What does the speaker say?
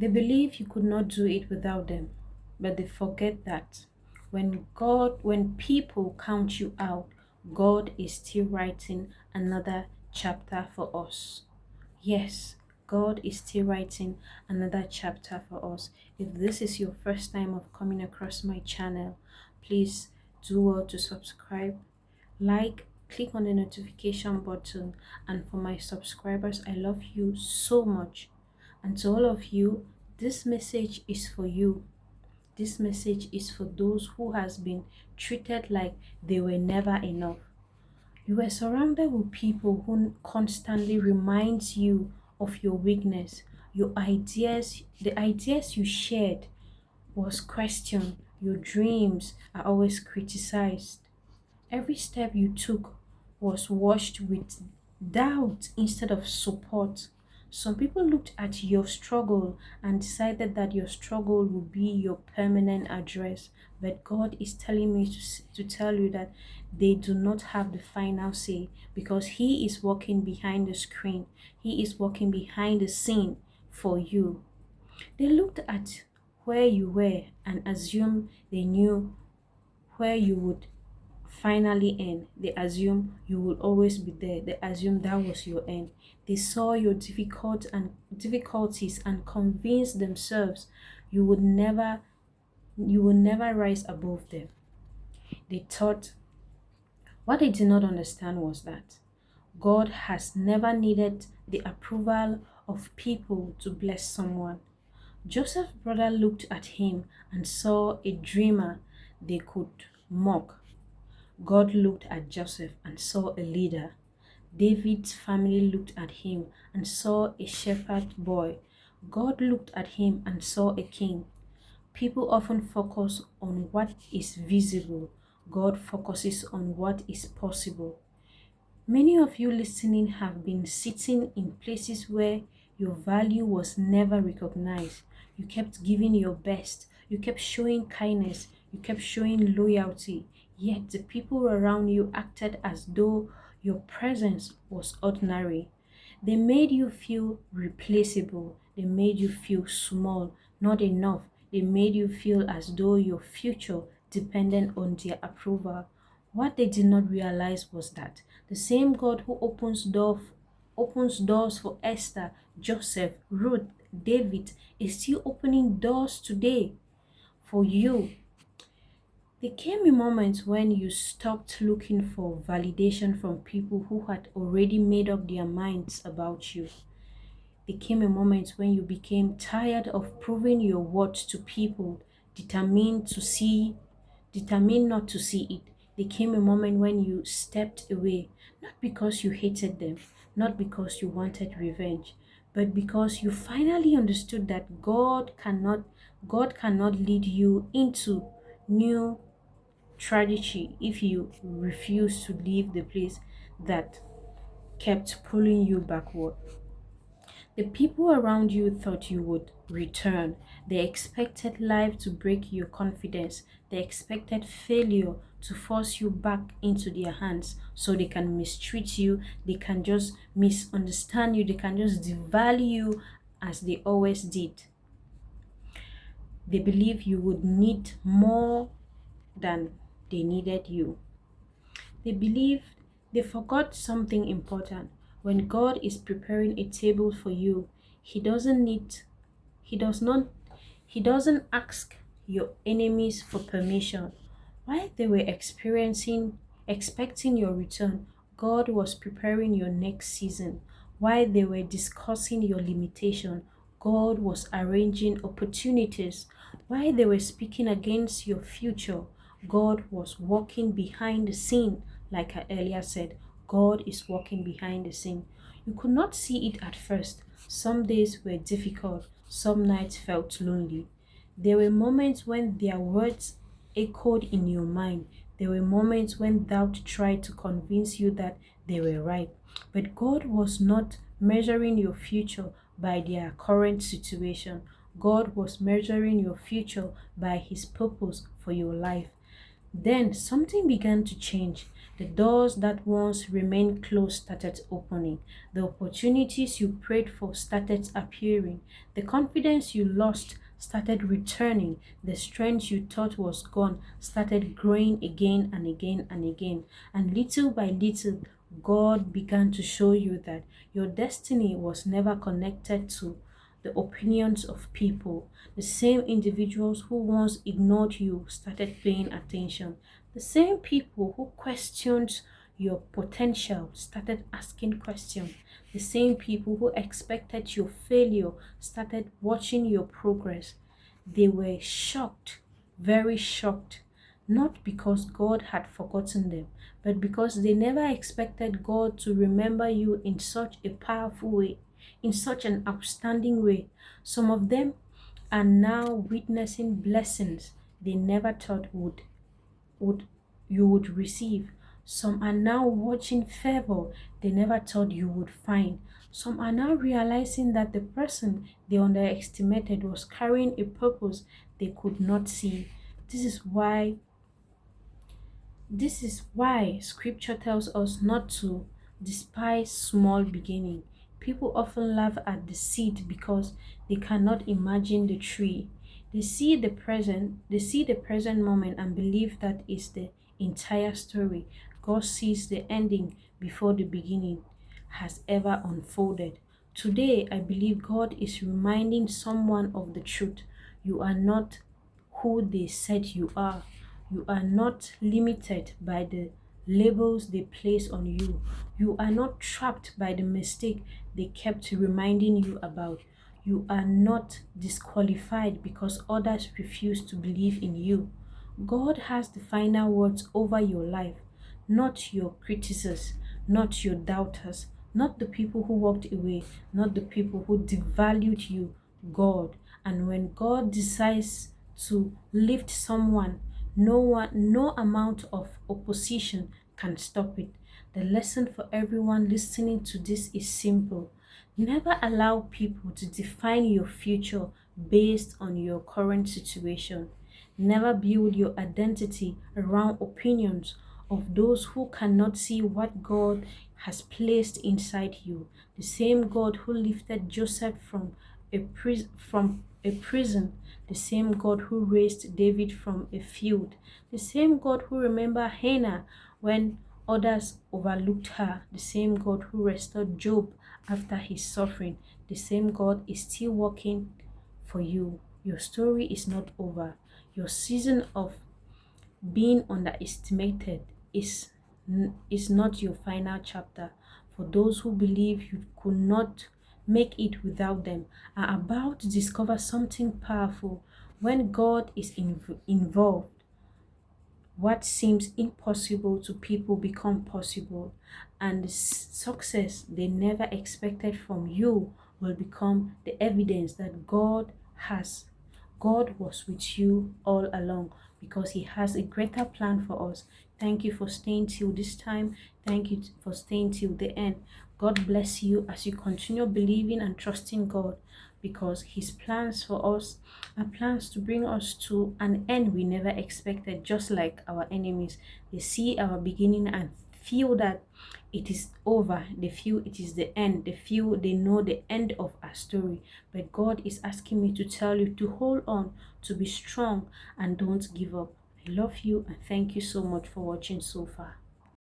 They believe you could not do it without them, but they forget that when people count you out, God is still writing another chapter for us. Yes, God is still writing another chapter for us. If this is your first time of coming across my channel, please do well to subscribe, like, click on the notification button. And for my subscribers, I love you so much. And to all of you, this message is for you. This message is for those who has been treated like they were never enough. You were surrounded with people who constantly reminds you of your weakness. Your ideas, the ideas you shared was questioned. Your dreams are always criticized. Every step you took was washed with doubt instead of support. Some people looked at your struggle and decided that your struggle would be your permanent address. But God is telling me to tell you that they do not have the final say, because He is working behind the screen. He is working behind the scene for you. They looked at where you were and assumed they knew where you would finally end. They assume you will always be there. They assume that was your end. They saw your difficulties and convinced themselves you would never rise above them. They thought what they did not understand was that God has never needed the approval of people to bless someone. Joseph's brother looked at him and saw a dreamer they could mock. God looked at Joseph and saw a leader. David's family looked at him and saw a shepherd boy. God looked at him and saw a king. People often focus on what is visible. God focuses on what is possible. Many of you listening have been sitting in places where your value was never recognized. You kept giving your best. You kept showing kindness. You kept showing loyalty. Yet the people around you acted as though your presence was ordinary. They made you feel replaceable. They made you feel small, not enough. They made you feel as though your future depended on their approval. What they did not realize was that the same God who opens doors for Esther, Joseph, Ruth, David is still opening doors today for you. There came a moment when you stopped looking for validation from people who had already made up their minds about you. There came a moment when you became tired of proving your worth to people, determined to see, determined not to see it. There came a moment when you stepped away, not because you hated them, not because you wanted revenge, but because you finally understood that God cannot lead you into new tragedy if you refuse to leave the place that kept pulling you backward. The people around you thought you would return. They expected life to break your confidence. They expected failure to force you back into their hands so they can mistreat you. They can just misunderstand you. They can just devalue you as they always did. They believe you would need more than they needed you. They believed they forgot something important. When God is preparing a table for you, He doesn't need He does not He doesn't ask your enemies for permission. While they were expecting your return, God was preparing your next season. While they were discussing your limitation, God was arranging opportunities. While they were speaking against your future, God was working behind the scene. Like I earlier said, God is working behind the scene. You could not see it at first. Some days were difficult, some nights felt lonely. There were moments when their words echoed in your mind. There were moments when doubt tried to convince you that they were right. But God was not measuring your future by their current situation. God was measuring your future by His purpose for your life. Then something began to change. The doors that once remained closed started opening. The opportunities you prayed for started appearing. The confidence you lost started returning. The strength you thought was gone started growing again and again and again. And little by little, God began to show you that your destiny was never connected to the opinions of people. The same individuals who once ignored you started paying attention. The same people who questioned your potential started asking questions. The same people who expected your failure started watching your progress. They were shocked, very shocked, not because God had forgotten them, but because they never expected God to remember you in such a powerful way, in such an outstanding way. Some of them are now witnessing blessings they never thought would you would receive. Some are now watching favor they never thought you would find. Some are now realizing that the person they underestimated was carrying a purpose they could not see. This is why this is why scripture tells us not to despise small beginning. People often laugh at the seed because they cannot imagine the tree. They see the present moment and believe that is the entire story. God sees the ending before the beginning has ever unfolded. Today, I believe God is reminding someone of the truth. You are not who they said you are. You are not limited by the labels they place on you. You are not trapped by the mistake they kept reminding you about. You are not disqualified because others refuse to believe in you. God has the final words over your life, not your critics, not your doubters, not the people who walked away, not the people who devalued you. God. And when God decides to lift someone, no amount of opposition can stop it. The lesson for everyone listening to this is simple. Never allow people to define your future based on your current situation. Never build your identity around opinions of those who cannot see what God has placed inside you. The same God who lifted Joseph from a prison, the same God who raised David from a field, the same God who remembered Hannah when others overlooked her, the same God who restored Job after his suffering, the same God is still working for you. Your story is not over. Your season of being underestimated is not your final chapter. For those who believe you could not make it without them are about to discover something powerful. When God is involved, what seems impossible to people become possible, and the success they never expected from you will become the evidence that God was with you all along, because he has a greater plan for us. Thank you for staying till this time. Thank you for staying till the end. God bless you as you continue believing and trusting God, because his plans for us are plans to bring us to an end we never expected. Just like our enemies, they see our beginning and feel that it is over. They feel it is the end. They feel they know the end of our story. But God is asking me to tell you to hold on, to be strong, and don't give up. I love you and thank you so much for watching so far.